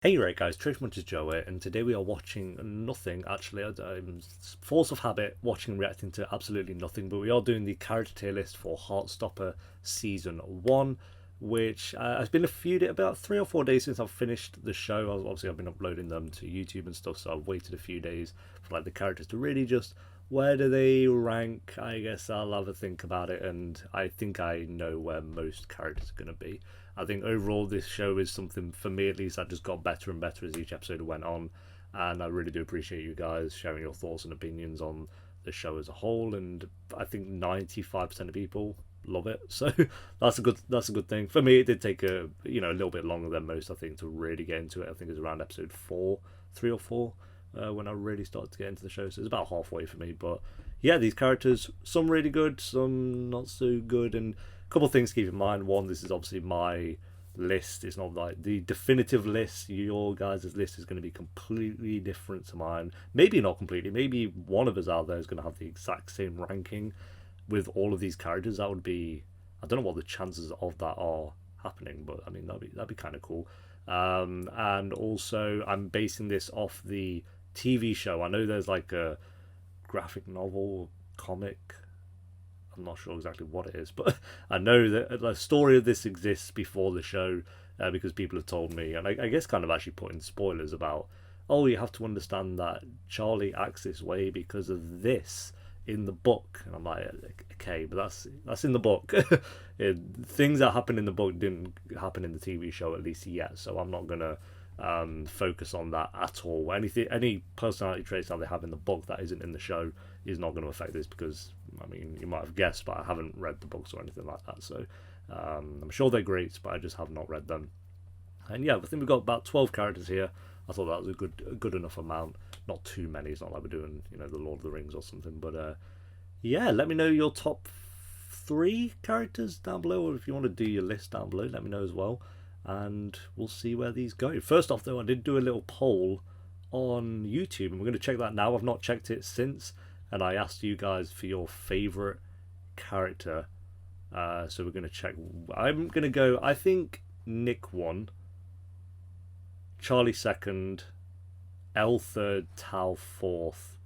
Hey right guys, Trish Munches Joe here, and today we are watching nothing. Actually, I'm force of habit watching and reacting to absolutely nothing, but we are doing the character tier list for Heartstopper Season 1, which has been about 3 or 4 days since I've finished the show. Obviously, I've been uploading them to YouTube and stuff, so I've waited a few days for like the characters to really just, where do they rank? I guess I'll have a think about it, and I think I know where most characters are going to be. I think overall this show is something, for me at least, that just got better and better as each episode went on, and I really do appreciate you guys sharing your thoughts and opinions on the show as a whole. And I think 95% of people love it, so that's a good thing. For me, it did take a little bit longer than most, I think, to really get into it. I think it was around episode 3 or 4 when I really started to get into the show, so it's about halfway for me. But yeah, these characters, some really good, some not so good, and couple of things to keep in mind. One, this is obviously my list. It's not like the definitive list. Your guys' list is going to be completely different to mine. Maybe not completely. Maybe one of us out there is going to have the exact same ranking with all of these characters. That would be, I don't know what the chances of that are happening, but I mean that'd be kind of cool. And also, I'm basing this off the TV show. I know there's like a graphic novel, comic, I'm not sure exactly what it is, but I know that the story of this exists before the show, because people have told me, and I guess kind of actually put in spoilers about, oh, you have to understand that Charlie acts this way because of this in the book, and I'm like, okay, but that's in the book. Things that happen in the book didn't happen in the TV show, at least yet, so I'm not gonna focus on that at all. Any personality traits that they have in the book that isn't in the show is not going to affect this, because I mean, you might have guessed, but I haven't read the books or anything like that. So I'm sure they're great, but I just have not read them. And yeah, I think we've got about 12 characters here. I thought that was a good enough amount. Not too many. It's not like we're doing the Lord of the Rings or something. But yeah, let me know your top 3 characters down below, or if you want to do your list down below, let me know as well, and we'll see where these go. First off, though, I did do a little poll on YouTube, and we're going to check that now. I've not checked it since, and I asked you guys for your favourite character. So we're going to check. I'm going to go, I think Nick won, Charlie second, L third, Tal fourth,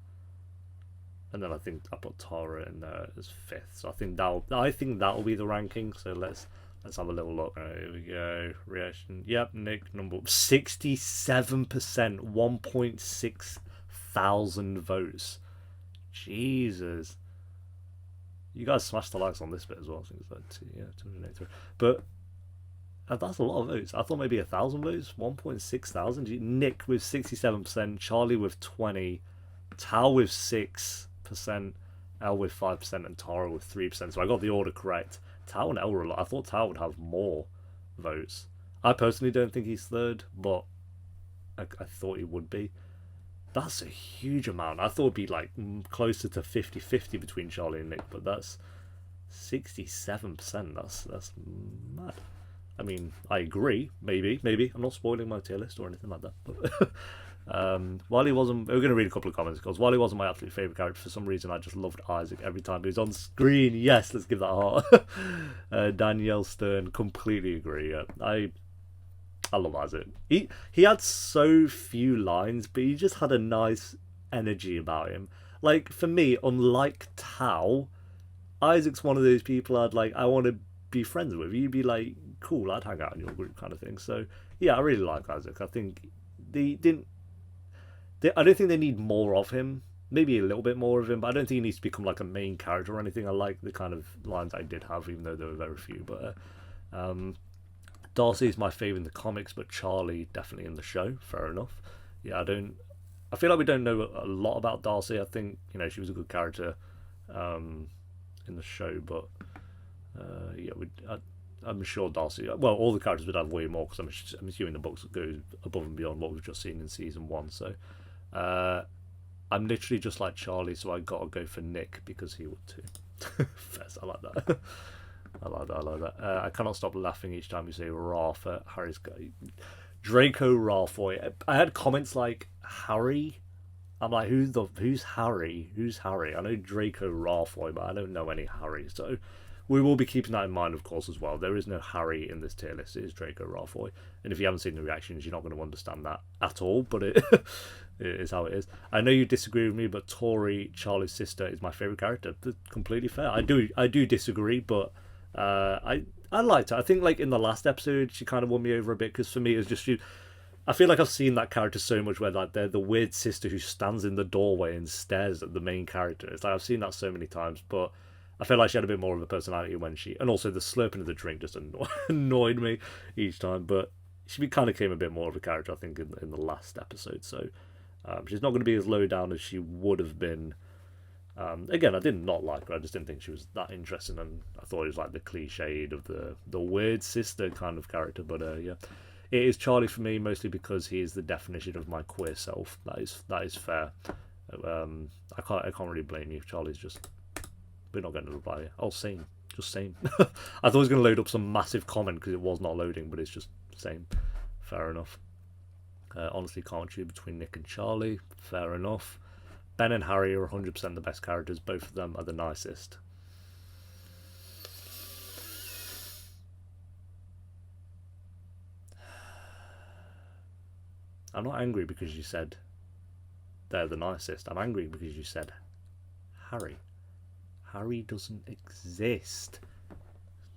and then I think I put Tara in there as fifth. So I think that'll be the ranking. So let's have a little look. Right, here we go. Reaction. Yep, Nick number 67%, 1.6 thousand votes. Jesus. You guys smashed the likes on this bit as well. I think it's like 283. But that's a lot of votes. I thought maybe 1,000 votes. 1.6 thousand. Nick with 67%, Charlie with 20%, Tal with 6%, L with 5%, and Tara with 3%. So I got the order correct. Tal and L were a lot. I thought Tal would have more votes. I personally don't think he's third, but I thought he would be. That's a huge amount. I thought it'd be like closer to 50-50 between Charlie and Nick, but that's 67%. That's mad. I mean, I agree. Maybe. I'm not spoiling my tier list or anything like that. But while he wasn't, we're going to read a couple of comments, because while he wasn't my absolute favourite character, for some reason I just loved Isaac every time he was on screen. Yes, let's give that a heart. Danielle Stern, completely agree. I love Isaac. He had so few lines, but he just had a nice energy about him. Like, for me, unlike Tao, Isaac's one of those people I want to be friends with. You'd be like, cool, I'd hang out in your group, kind of thing. So yeah, I really like Isaac. I think I don't think they need more of him. Maybe a little bit more of him, but I don't think he needs to become like a main character or anything. I like the kind of lines I did have, even though there were very few. But Darcy is my favourite in the comics, but Charlie definitely in the show. Fair enough. Yeah, I feel like we don't know a lot about Darcy. I think she was a good character in the show, but yeah, I'm sure Darcy. Well, all the characters would have way more, because I'm assuming the books go above and beyond what we've just seen in season 1. So I'm literally just like Charlie, so I gotta go for Nick because he would too. Fez, I like that. I like that. I cannot stop laughing each time you say Ralph at Harry's guy. Draco Ralphoy. I had comments like Harry. I'm like, who's Harry? Who's Harry? I know Draco Ralphoy, but I don't know any Harry. So we will be keeping that in mind, of course, as well. There is no Harry in this tier list. It is Draco Malfoy, and if you haven't seen the reactions, you're not going to understand that at all. But it is how it is. I know you disagree with me, but Tori, Charlie's sister, is my favorite character. That's completely fair. I do disagree, but I liked her. I think like in the last episode, she kind of won me over a bit because for me, it's just she. I feel like I've seen that character so much where like they're the weird sister who stands in the doorway and stares at the main character. It's like I've seen that so many times, but I feel like she had a bit more of a personality when she, and also the slurping of the drink just annoyed me each time. But she kind of became a bit more of a character, I think, in the last episode. So she's not going to be as low down as she would have been. Again, I did not like her. I just didn't think she was that interesting, and I thought it was like the cliched of the weird sister kind of character. But yeah. It is Charlie for me, mostly because he is the definition of my queer self. That is fair. I can't really blame you. Charlie's just, we're not getting a reply here. Oh, same, just same. I thought it was going to load up some massive comment because it was not loading, but it's just same. Fair enough. Honestly, can't choose between Nick and Charlie. Fair enough. Ben and Harry are 100% the best characters. Both of them are the nicest. I'm not angry because you said they're the nicest. I'm angry because you said Harry. Harry doesn't exist.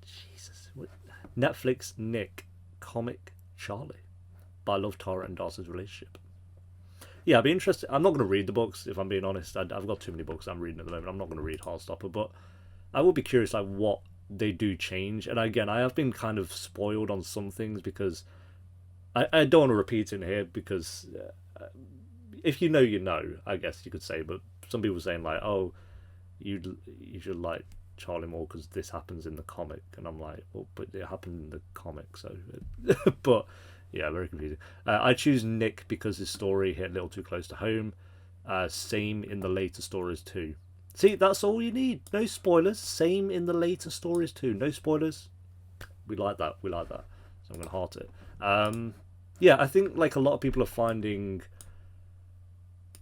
Jesus. Netflix Nick, comic Charlie. But I love Tara and Darcy's relationship. Yeah, I'd be interested. I'm not going to read the books, if I'm being honest. I've got too many books I'm reading at the moment. I'm not going to read Heartstopper, but I would be curious like what they do change. And again, I have been kind of spoiled on some things because I don't want to repeat it in here because if you know, I guess you could say. But some people are saying like, oh, you should like Charlie more because this happens in the comic, and I'm like, well, but it happened in the comic, so. But yeah, very confusing. I choose Nick because his story hit a little too close to home. Same in the later stories too. See, that's all you need. No spoilers. Same in the later stories too. No spoilers. We like that. So I'm gonna heart it. Yeah, I think like a lot of people are finding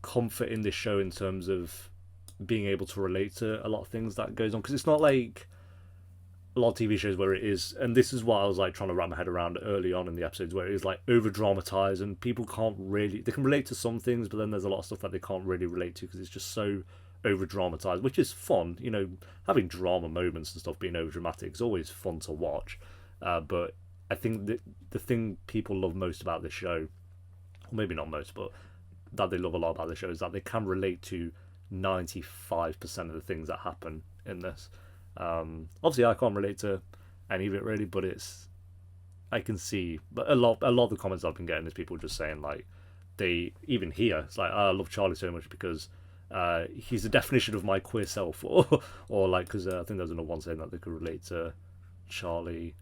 comfort in this show in terms of being able to relate to a lot of things that goes on, because it's not like a lot of TV shows where it is, and this is what I was like trying to wrap my head around early on in the episodes, where it is like over dramatized and people can't really, they can relate to some things, but then there's a lot of stuff that they can't really relate to because it's just so over dramatized, which is fun, you know, having drama moments and stuff being over dramatic is always fun to watch, but I think the thing people love most about this show, or maybe not most, but that they love a lot about the show, is that they can relate to 95% of the things that happen in this. Obviously, I can't relate to any of it really, but I can see. But a lot of the comments I've been getting is people just saying like, they even here, it's like, oh, I love Charlie so much because he's the definition of my queer self, or like because I think there's another one saying that they could relate to Charlie.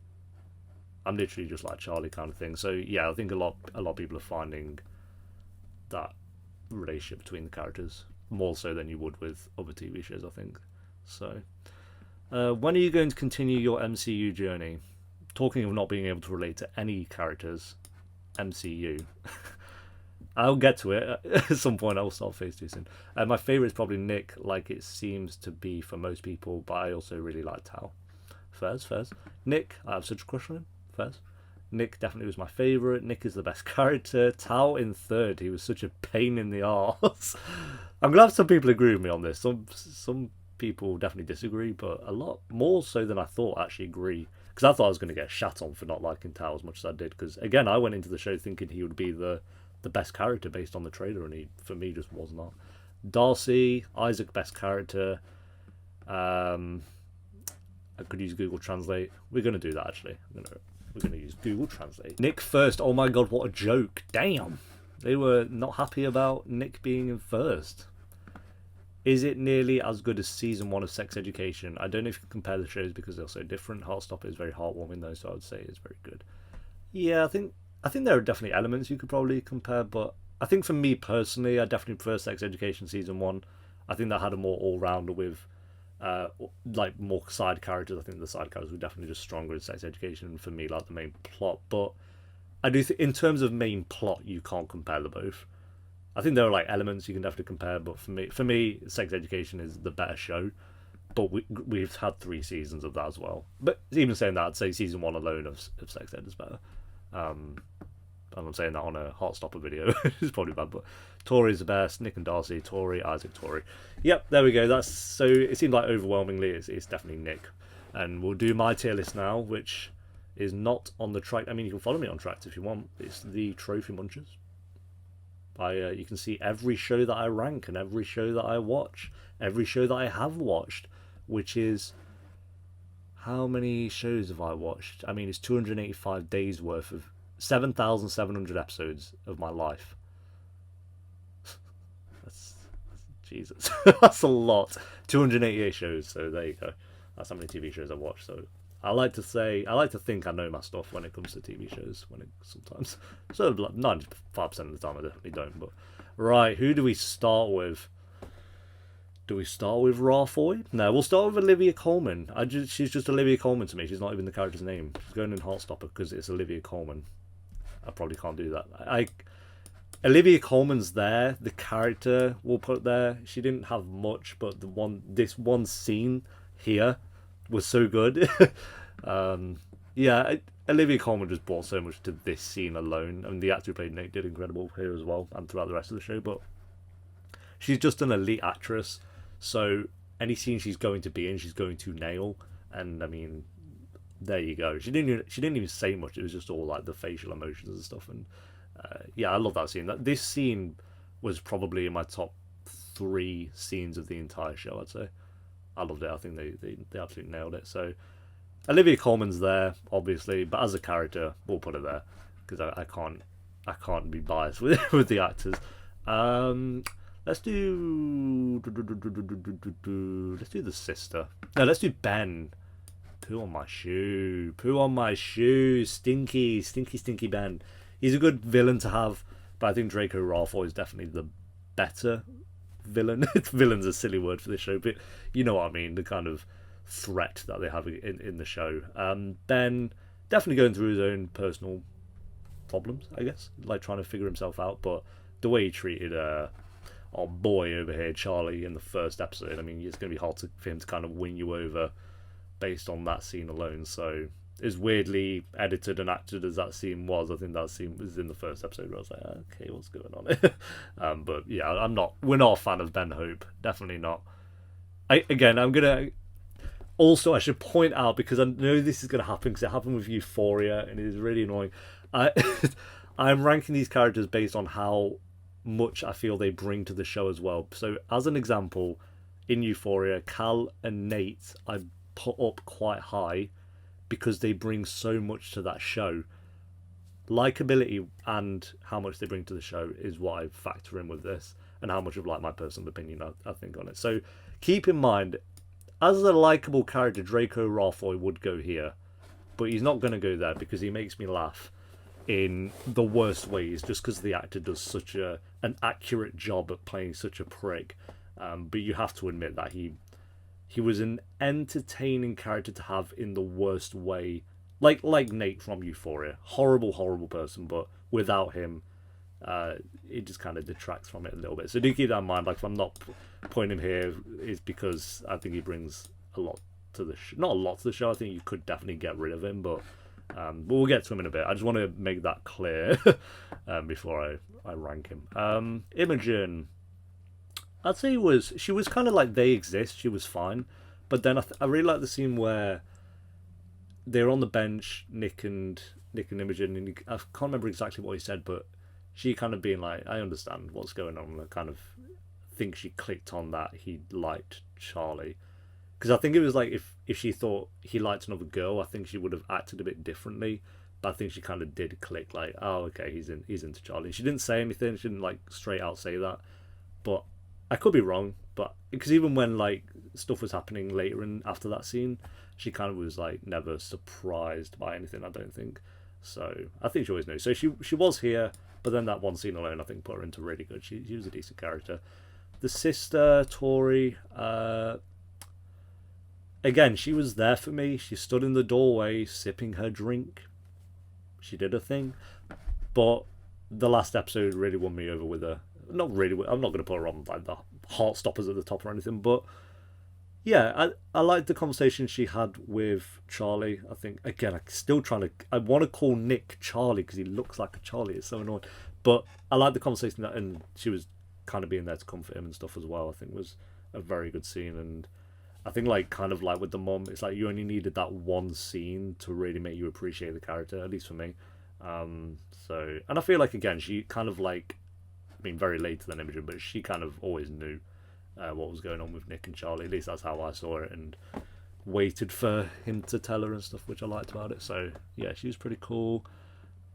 I'm literally just like Charlie kind of thing. So yeah, I think a lot of people are finding that relationship between the characters more so than you would with other TV shows, I think. So when are you going to continue your MCU journey? Talking of not being able to relate to any characters, MCU. I'll get to it at some point. I'll start phase 2 soon. My favourite is probably Nick, like it seems to be for most people, but I also really like Tao. Fairs. Nick, I have such a crush on him. First, Nick definitely was my favourite. Nick is the best character. Tao in third. He was such a pain in the arse. I'm glad some people agree with me on this. Some people definitely disagree, but a lot more so than I thought actually agree. Because I thought I was going to get shat on for not liking Tao as much as I did. Because again, I went into the show thinking he would be the best character based on the trailer, and he for me just was not. Darcy, Isaac, best character. I could use Google Translate. We're going to do that actually. We're going to use Google Translate. Nick first. Oh my god, what a joke. Damn. They were not happy about Nick being in first. Is it nearly as good as season 1 of Sex Education? I don't know if you can compare the shows because they're so different. Heartstopper is very heartwarming though, so I would say it's very good. Yeah, I think there are definitely elements you could probably compare, but I think for me personally, I definitely prefer Sex Education season 1. I think that had a more all-rounder with like more side characters. I think the side characters were definitely just stronger in Sex Education for me, like the main plot. But I do think in terms of main plot, you can't compare the both. I think there are like elements you can definitely compare, but for me, Sex Education is the better show. but we've had 3 seasons of that as well. But even saying that, I'd say season 1 alone of Sex Ed is better. And I'm saying that on a Heartstopper video. It's probably bad, but Tori's the best. Nick and Darcy, Tori, Isaac, Tori. Yep, there we go. That's so. It seemed like overwhelmingly it's definitely Nick. And we'll do my tier list now, which is not on the track. I mean, you can follow me on Tracks if you want. It's the Trophy Munchers. You can see every show that I rank and every show that I watch, every show that I have watched, which is how many shows have I watched? I mean, it's 285 days worth of 7,700 episodes of my life. That's Jesus. That's a lot. 288 shows. So there you go. That's how many TV shows I've watched. So I like to think I know my stuff when it comes to TV shows. Sometimes, so like 95% of the time I definitely don't. But right, who do we start with? Do we start with Rafoy? No, we'll start with Olivia Colman. She's just Olivia Colman to me. She's not even the character's name. She's going in Heartstopper because it's Olivia Colman. I probably can't do that. Olivia Colman's there. The character we'll put there. She didn't have much, but this one scene here was so good. Olivia Colman just brought so much to this scene alone. I mean, the actor who played Nick did incredible here as well, and throughout the rest of the show. But she's just an elite actress, so any scene she's going to be in, she's going to nail. And I mean, there you go. She didn't even say much. It was just all like the facial emotions and stuff. And I love that scene. This scene was probably in my top 3 scenes of the entire show, I'd say. I loved it. I think they absolutely nailed it. So Olivia Colman's there, obviously, but as a character, we'll put her there because I can't be biased with the actors. Let's do the sister. No, let's do Ben. Poo on my shoe. Poo on my shoe. Stinky Ben. He's a good villain to have, but I think Draco Malfoy is definitely the better villain. Villain's a silly word for this show, but you know what I mean. The kind of threat that they have in the show. Ben definitely going through his own personal problems, I guess, like trying to figure himself out. But the way he treated our boy over here, Charlie, in the first episode, I mean, it's going to be hard for him to kind of win you over based on that scene alone. So as weirdly edited and acted as that scene was, I think that scene was in the first episode where I was like, okay, what's going on here? But yeah, we're not a fan of Ben Hope, definitely not. Also, I should point out, because I know this is going to happen because it happened with Euphoria and it is really annoying. I'm ranking these characters based on how much I feel they bring to the show as well. So as an example, in Euphoria, Cal and Nate I put up quite high because they bring so much to that show. Likeability and how much they bring to the show is what I factor in with this, and how much of like my personal opinion I think on it. So keep in mind, as a likable character, Draco Malfoy would go here, but he's not going to go there because he makes me laugh in the worst ways, just because the actor does such an accurate job at playing such a prick. But you have to admit that he was an entertaining character to have in the worst way, like Nate from Euphoria. Horrible person, but without him, it just kind of detracts from it a little bit. So do keep that in mind. Like, if I'm not putting him here, it's because I think he brings a lot to the not a lot to the show. I think you could definitely get rid of him, but we'll get to him in a bit. I just want to make that clear before I rank him. Imogen, I'd say she was kind of like They Exist. She was fine, but then I really like the scene where they're on the bench, Nick and Imogen, and I can't remember exactly what he said, but she kind of being like, I understand what's going on. I kind of think she clicked on that he liked Charlie, because I think it was like if she thought he liked another girl, I think she would have acted a bit differently. But I think she kind of did click, like, oh, okay, he's into Charlie. She didn't say anything. She didn't like straight out say that, but I could be wrong. But because even when like stuff was happening later and after that scene, she kind of was like never surprised by anything, I don't think. So I think she always knew. So she was here, but then that one scene alone, I think, put her into really good. She was a decent character. The sister, Tori, again, she was there for me. She stood in the doorway sipping her drink. She did her thing. But the last episode really won me over with her. Not really. I'm not going to put her on like the Heartstoppers at the top or anything, but Yeah, I like the conversation she had with Charlie. I think again, I'm still trying to. I want to call Nick Charlie because he looks like a Charlie. It's so annoying, but I like the conversation that, and she was kind of being there to comfort him and stuff as well. I think was a very good scene, and I think like kind of like with the mum, it's like you only needed that one scene to really make you appreciate the character, at least for me. So, and I feel like again, she kind of like, I mean, very later than Imogen, but she kind of always knew what was going on with Nick and Charlie. At least that's how I saw it, and waited for him to tell her and stuff, which I liked about it. So yeah, she was pretty cool.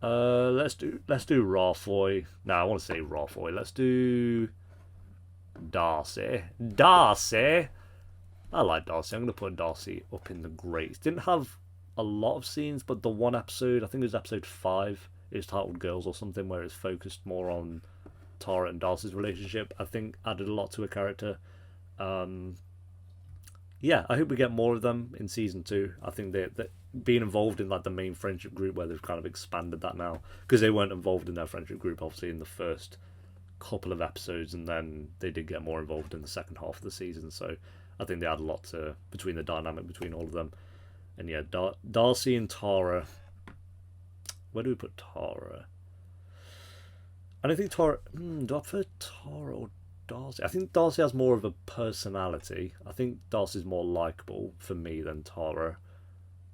Let's do Rafoy. No, I want to say Rafoy. Let's do Darcy. Darcy. I like Darcy. I'm gonna put Darcy up in the greats. Didn't have a lot of scenes, but the one episode, I think it was episode 5, is titled Girls or something, where it's focused more on Tara and Darcy's relationship. I think added a lot to her character. Um, yeah, I hope we get more of them in season 2. I think that being involved in like the main friendship group, where they've kind of expanded that now, because they weren't involved in their friendship group obviously in the first couple of episodes, and then they did get more involved in the second half of the season. So I think they add a lot to between the dynamic between all of them. And yeah, Darcy and Tara. Where do we put Tara? I don't think Tara. Do I prefer Tara or Darcy? I think Darcy has more of a personality. I think Darcy's more likable for me than Tara.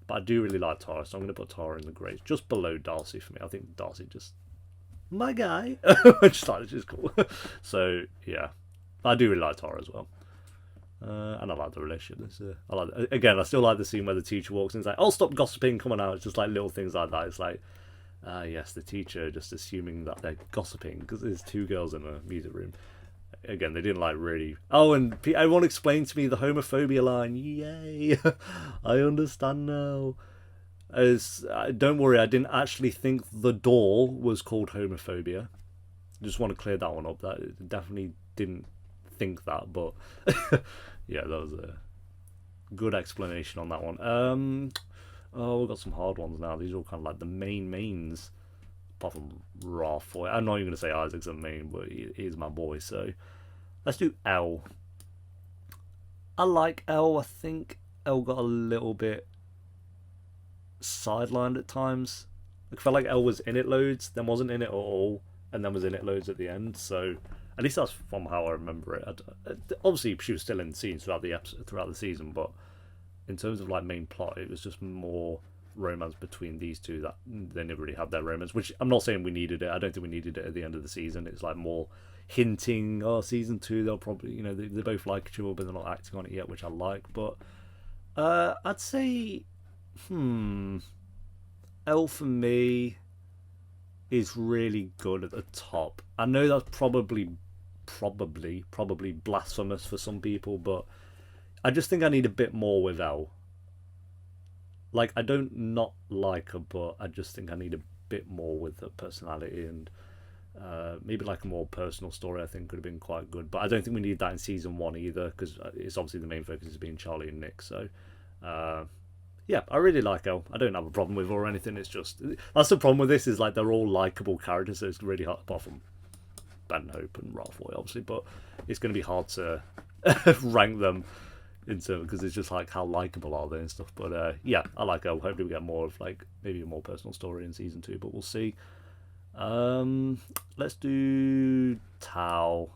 But I do really like Tara, so I'm going to put Tara in the grades, just below Darcy for me. I think Darcy just my guy. Just like she's cool. So yeah, I do really like Tara as well. And I like the relationship. I like again. I still like the scene where the teacher walks in and is like, "Oh, stop gossiping! Come on out!" It's just like little things like that. It's like, yes, the teacher just assuming that they're gossiping because there's 2 girls in a music room. Again, they didn't like really. Oh, and everyone explained to me the homophobia line. Yay! I understand now. As don't worry, I didn't actually think the door was called homophobia. Just want to clear that one up. That definitely didn't think that, but yeah, that was a good explanation on that one. Oh, we've got some hard ones now. These are all kind of like the mains, apart from Rafoy. I'm not even going to say Isaac's a main, but he's my boy. So let's do L. I like L. I think L got a little bit sidelined at times. I felt like L was in it loads, then wasn't in it at all, and then was in it loads at the end. So at least that's from how I remember it. Obviously, she was still in scenes throughout the season, but in terms of like main plot, it was just more romance between these two that they never really had their romance. Which I'm not saying we needed it. I don't think we needed it at the end of the season. It's like more hinting. Oh, season 2, they'll probably they both like each other, but they're not acting on it yet, which I like. But I'd say L for me is really good at the top. I know that's probably blasphemous for some people, but I just think I need a bit more with L. Like, I don't not like her, but I just think I need a bit more with her personality, and maybe like a more personal story I think could have been quite good. But I don't think we need that in season 1 either, because it's obviously the main focus has been Charlie and Nick. So yeah, I really like Elle. I don't have a problem with her or anything. It's just that's the problem with this, is like they're all likable characters, so it's really hard, apart from Ben Hope and Rafoy obviously, but it's going to be hard to rank them into, because it's just like how likable are they and stuff. But yeah, I like Elle. Hopefully we get more of like maybe a more personal story in season 2, but we'll see. Let's do Tao.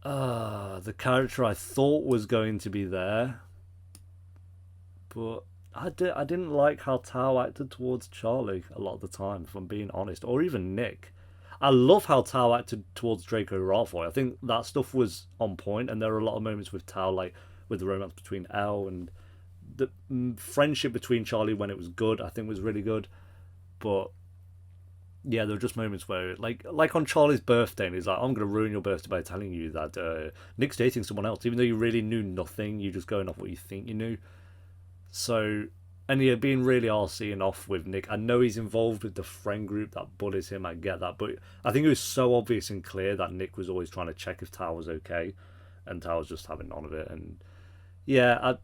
The character I thought was going to be there, but I didn't like how Tao acted towards Charlie a lot of the time, if I'm being honest, or even Nick. I love how Tao acted towards Draco Malfoy. I think that stuff was on point, and there were a lot of moments with Tao, like with the romance between Elle and the friendship between Charlie when it was good. I think was really good, but yeah, there were just moments where, like on Charlie's birthday, and he's like, "I'm gonna ruin your birthday by telling you that Nick's dating someone else," even though you really knew nothing. You're just going off what you think you knew. So, and yeah, being really arsey and off with Nick. I know he's involved with the friend group that bullies him. I get that, but I think it was so obvious and clear that Nick was always trying to check if Tao was okay, and Tao was just having none of it. And yeah,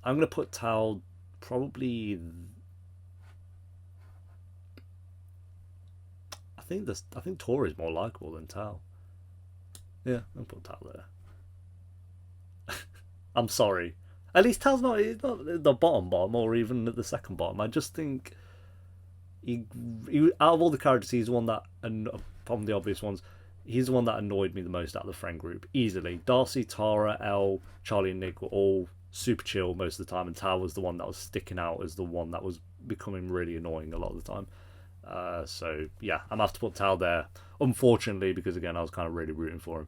I'm gonna put Tao probably. I think Tori's more likable than Tao. Yeah, I'll put Tao there. I'm sorry. At least Tal's not, he's not at the bottom, or even at the second bottom. I just think he, out of all the characters, he's the one that, and from the obvious ones, he's the one that annoyed me the most out of the friend group, easily. Darcy, Tara, Elle, Charlie, and Nick were all super chill most of the time, and Tal was the one that was sticking out as the one that was becoming really annoying a lot of the time. So yeah, I'm gonna have to put Tal there, unfortunately, because again I was kind of really rooting for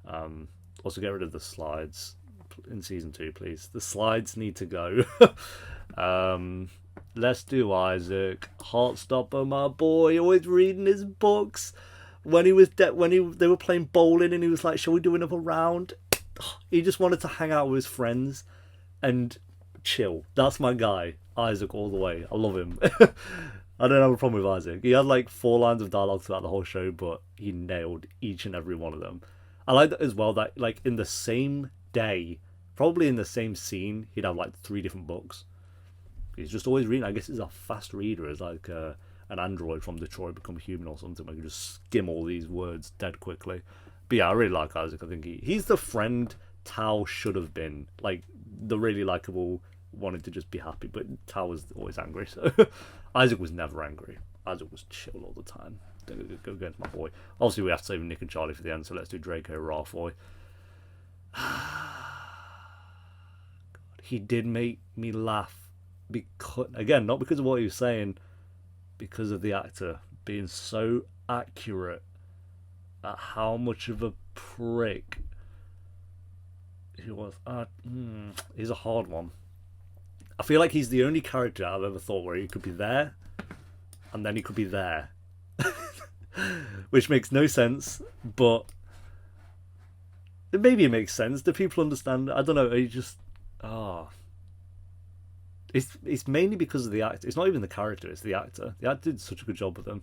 him. Also, get rid of the slides in season 2, please. The slides need to go. Let's do Isaac. Heartstopper, my boy, always reading his books. When he was they were playing bowling, and he was like, "Shall we do another round?" He just wanted to hang out with his friends and chill. That's my guy, Isaac, all the way. I love him. I don't have a problem with Isaac. He had like 4 lines of dialogue throughout the whole show, but he nailed each and every one of them. I like that as well, that like in the same day, probably in the same scene, he'd have like 3 different books. He's just always reading. I guess he's a fast reader. It's like an android from Detroit Become Human or something. I can just skim all these words dead quickly. But yeah, I really like Isaac. I think he's the friend Tao should have been. Like, the really likable, wanted to just be happy. But Tao was always angry. So Isaac was never angry. Isaac was chill all the time. Go against my boy. Obviously, we have to save Nick and Charlie for the end. So let's do Draco Ralfoy. He did make me laugh. Because, again, not because of what he was saying, because of the actor being so accurate at how much of a prick he was. He's a hard one. I feel like he's the only character I've ever thought where he could be there and then he could be there. Which makes no sense, but maybe it makes sense. Do people understand? I don't know. He just It's mainly because of the actor. It's not even the character. It's the actor. The actor did such a good job with him.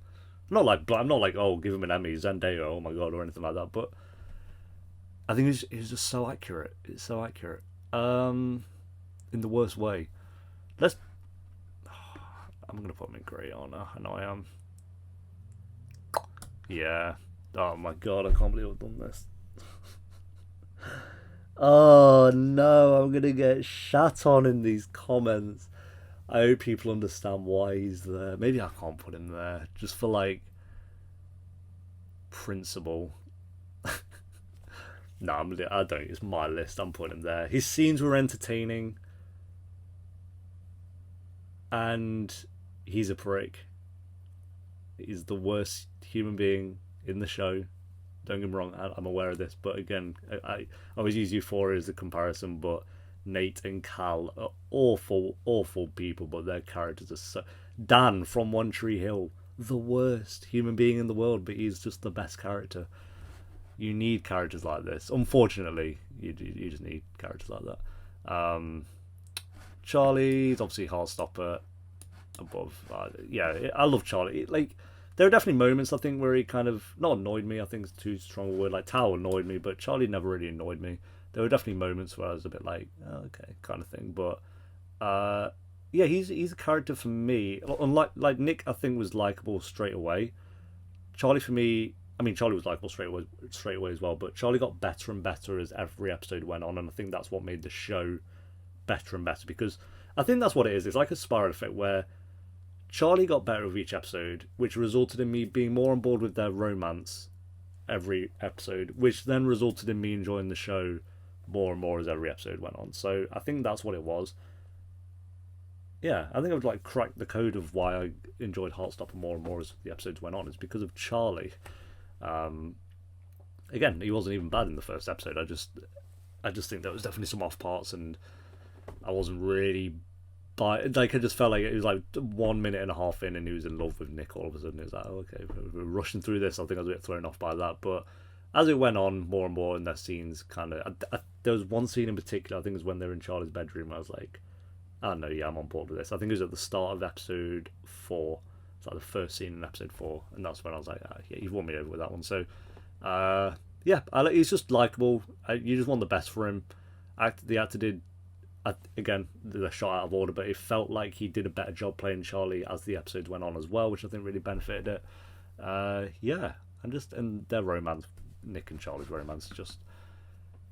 I'm not like, oh, give him an Emmy, Zendaya, oh my god, or anything like that. But I think it's just so accurate. It's so accurate. In the worst way. I'm gonna put him in grey, aren't I? I know I am. Yeah. Oh my god, I can't believe I've done this. Oh no, I'm gonna get shat on in these comments. I hope people understand why he's there. Maybe I can't put him there, just for like principle. No, I don't. It's my list. I'm putting him there. His scenes were entertaining, and he's a prick. He's the worst human being in the show. Don't get me wrong, I'm aware of this, but again, I always use Euphoria as a comparison, but Nate and Cal are awful, awful people, but their characters are so... Dan from One Tree Hill, the worst human being in the world, but he's just the best character. You need characters like this. Unfortunately, you just need characters like that. Charlie's obviously Heartstopper above. Yeah, I love Charlie. Like, there are definitely moments, I think, where he kind of, not annoyed me, I think it's too strong a word, like Tao annoyed me, but Charlie never really annoyed me. There were definitely moments where I was a bit like, oh, okay, kind of thing, but yeah, he's a character for me. Unlike, like, Nick, I think, was likeable straight away. Charlie, for me, I mean, Charlie was likeable straight away as well, but Charlie got better and better as every episode went on, and I think that's what made the show better and better, because I think that's what it is. It's like a spiral effect where Charlie got better with each episode, which resulted in me being more on board with their romance every episode, which then resulted in me enjoying the show more and more as every episode went on. So I think that's what it was. Yeah, I think I would like crack the code of why I enjoyed Heartstopper more and more as the episodes went on. It's because of Charlie. Again, he wasn't even bad in the first episode. I just think there was definitely some off parts, and I wasn't really... But like, I just felt like it was like 1 minute and a half in and he was in love with Nick all of a sudden. It was like, oh, okay, we're rushing through this. I think I was a bit thrown off by that. But as it went on more and more, and their scenes kind of... there was one scene in particular, I think it was when they were in Charlie's bedroom, I was like, oh no, yeah, I'm on board with this. I think it was at the start of episode 4. It's like the first scene in episode 4. And that's when I was like, yeah, you've won me over with that one. So, yeah, he's just likeable. You just want the best for him. The actor did... Again, the shot out of order, but it felt like he did a better job playing Charlie as the episodes went on as well, which I think really benefited it. Yeah, and their romance, Nick and Charlie's romance, is just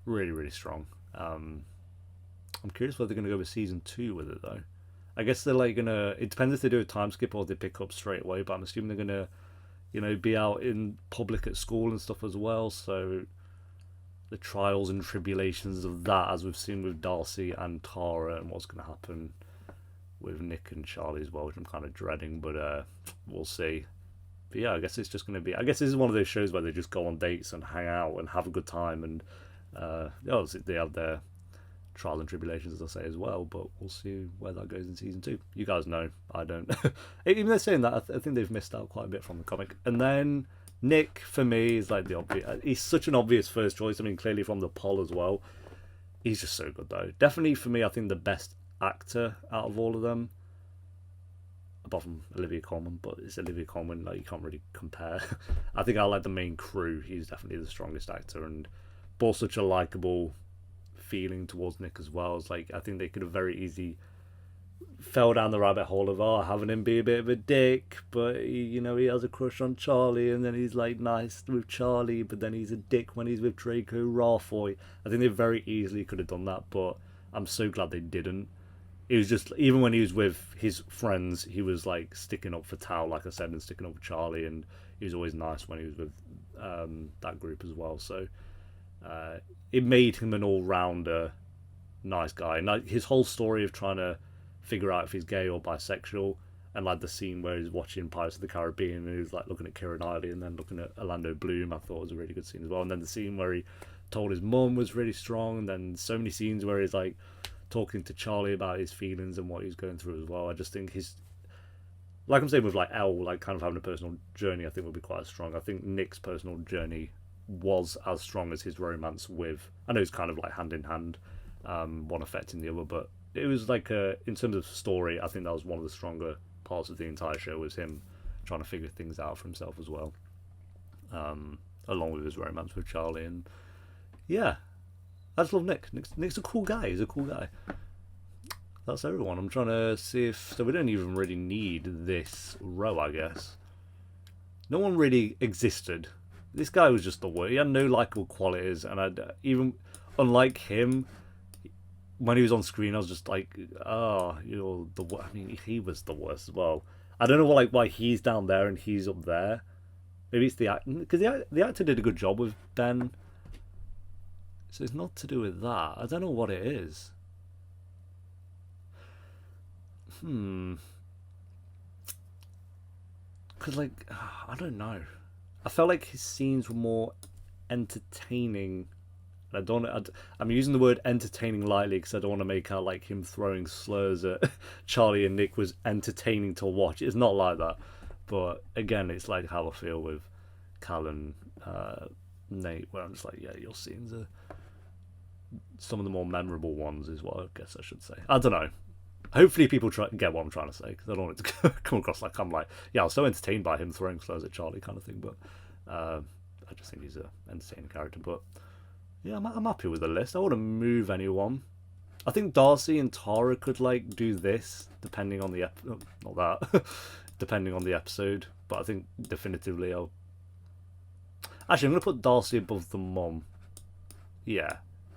really, really strong. I'm curious whether they're going to go with season 2 with it though. I guess they're like gonna. It depends if they do a time skip or they pick up straight away. But I'm assuming they're gonna, be out in public at school and stuff as well. So the trials and tribulations of that, as we've seen with Darcy and Tara, and what's going to happen with Nick and Charlie as well, which I'm kind of dreading. But we'll see. But yeah, I guess it's just going to be. I guess this is one of those shows where they just go on dates and hang out and have a good time, and obviously they have their trials and tribulations, as I say, as well. But we'll see where that goes in season 2. You guys know, I don't. Even they're saying that, I think they've missed out quite a bit from the comic. And then Nick, for me, is like the obvious. He's such an obvious first choice. I mean, clearly from the poll as well. He's just so good though. Definitely for me, I think the best actor out of all of them, apart from Olivia Colman, but it's Olivia Colman, like you can't really compare. I think I like the main crew. He's definitely the strongest actor, and both such a likable feeling towards Nick as well. It's like I think they could have very easily fell down the rabbit hole of having him be a bit of a dick, but he has a crush on Charlie, and then he's like nice with Charlie, but then he's a dick when he's with Draco Malfoy. I think they very easily could have done that, but I'm so glad they didn't. It was just, even when he was with his friends, he was like sticking up for Tao, like I said, and sticking up for Charlie, and he was always nice when he was with that group as well. So it made him an all-rounder nice guy. And like his whole story of trying to figure out if he's gay or bisexual, and like the scene where he's watching Pirates of the Caribbean and he's like looking at Keira Knightley and then looking at Orlando Bloom, I thought was a really good scene as well. And then the scene where he told his mum was really strong, and then so many scenes where he's like talking to Charlie about his feelings and what he's going through as well. I just think his, like I'm saying with like Elle, like kind of having a personal journey, I think would be quite strong. I think Nick's personal journey was as strong as his romance with, I know it's kind of like hand in hand, one affecting the other, but it was like in terms of story, I think that was one of the stronger parts of the entire show, was him trying to figure things out for himself as well, along with his romance with Charlie. And yeah, I just love Nick. Nick's a cool guy. He's a cool guy. That's everyone. I'm trying to see if, so we don't even really need this row, I guess. No one really existed. This guy was just the worst. He had no likable qualities, and even unlike him, when he was on screen, I was just like, you're the worst. I mean, he was the worst as well. I don't know why he's down there and he's up there. Maybe it's the acting, because the actor did a good job with Ben. So it's not to do with that. I don't know what it is. Because like, I don't know. I felt like his scenes were more entertaining. I'm using the word entertaining lightly because I don't want to make out like him throwing slurs at Charlie and Nick was entertaining to watch. It's not like that. But again, it's like how I feel with Cal and Nate, where I'm just like, yeah, your scenes are some of the more memorable ones, is what I guess I should say. I don't know. Hopefully people get what I'm trying to say, because I don't want it to come across like I'm like, yeah, I was so entertained by him throwing slurs at Charlie kind of thing. But I just think he's an entertaining character. But yeah, I'm happy with the list. I wouldn't move anyone. I think Darcy and Tara could like do this, depending on the not that, depending on the episode. But I think definitively I'm gonna put Darcy above the mum. Yeah,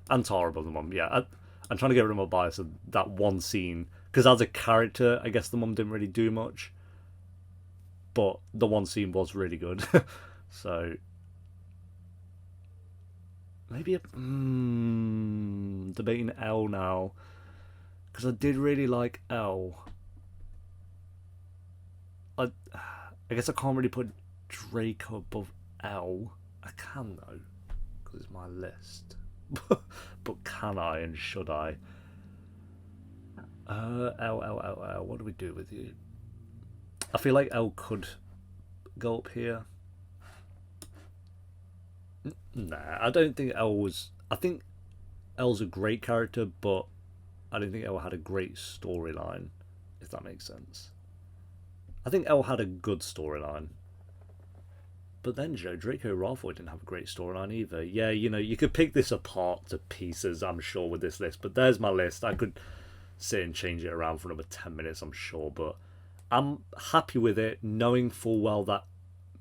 and Tara above the mum. Yeah, I'm trying to get rid of my bias of that one scene, because as a character, I guess the mum didn't really do much, but the one scene was really good. So maybe debating Elle now, because I did really like Elle. I guess I can't really put Draco above Elle. I can though, because it's my list. But can I and should I? Elle, what do we do with you? I feel like Elle could go up here. Nah, I don't think Elle was. I think Elle's a great character, but I don't think Elle had a great storyline, if that makes sense. I think Elle had a good storyline. But then, Draco Malfoy didn't have a great storyline either. Yeah, you could pick this apart to pieces, I'm sure, with this list. But there's my list. I could sit and change it around for another 10 minutes, I'm sure. But I'm happy with it, knowing full well that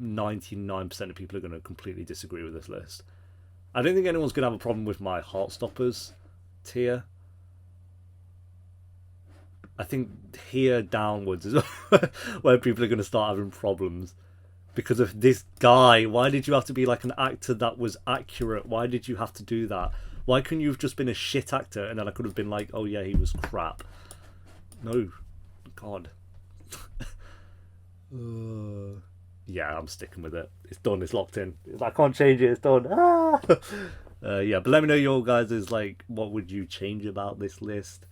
99% of people are going to completely disagree with this list. I don't think anyone's going to have a problem with my Heartstoppers tier. I think here downwards is where people are going to start having problems because of this guy. Why did you have to be like an actor that was accurate? Why did you have to do that? Why couldn't you have just been a shit actor and then I could have been like, oh yeah, he was crap? No, God. Yeah, I'm sticking with it. It's done. It's locked in. I can't change it. It's done. Ah! Yeah, but let me know your guys is like, what would you change about this list?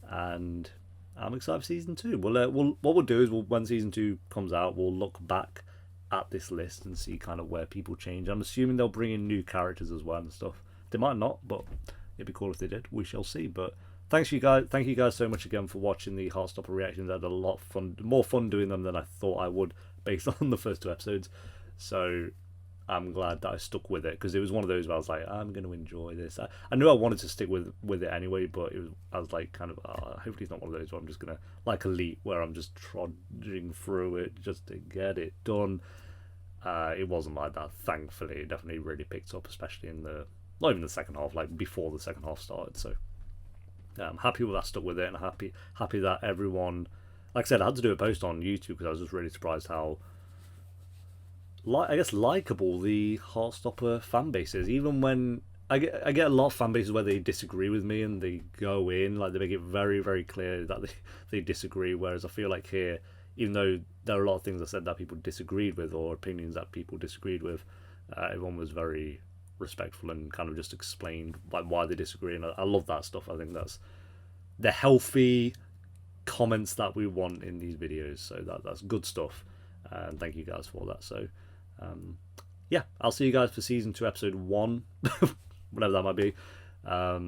And I'm excited for season 2. We'll what we'll do is when season 2 comes out, we'll look back at this list and see kind of where people change. I'm assuming they'll bring in new characters as well and stuff. They might not, but it'd be cool if they did. We shall see. But thank you guys so much again for watching the Heartstopper reactions. I had a lot of fun, more fun doing them than I thought I would based on the first 2 episodes. So I'm glad that I stuck with it because it was one of those where I was like, I'm going to enjoy this. I knew I wanted to stick with it anyway, but I was like kind of, hopefully it's not one of those where I'm just going to, like Elite, where I'm just trudging through it just to get it done. It wasn't like that, thankfully. It definitely really picked up, especially in not even the second half, like before the second half started. So I'm happy with that, stuck with it, and happy that everyone, like I said, I had to do a post on YouTube because I was just really surprised how, I guess, likable the Heartstopper fan base is. Even when I get a lot of fan bases where they disagree with me and they go in, like they make it very, very clear that they disagree, whereas I feel like here, even though there are a lot of things I said that people disagreed with or opinions that people disagreed with, everyone was very respectful and kind of just explained like why they disagree, and I love that stuff. I think that's the healthy comments that we want in these videos, so that's good stuff, and thank you guys for that. So yeah, I'll see you guys for season 2 episode 1 whatever that might be. Our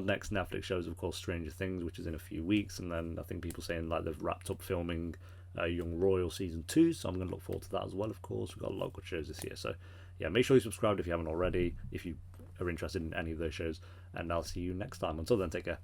next Netflix show is of course Stranger Things, which is in a few weeks, and then I think people saying like they've wrapped up filming Young Royal season 2, so I'm going to look forward to that as well. Of course, we've got a lot of good shows this year, so yeah, make sure you subscribe if you haven't already, if you are interested in any of those shows, and I'll see you next time. Until then, take care.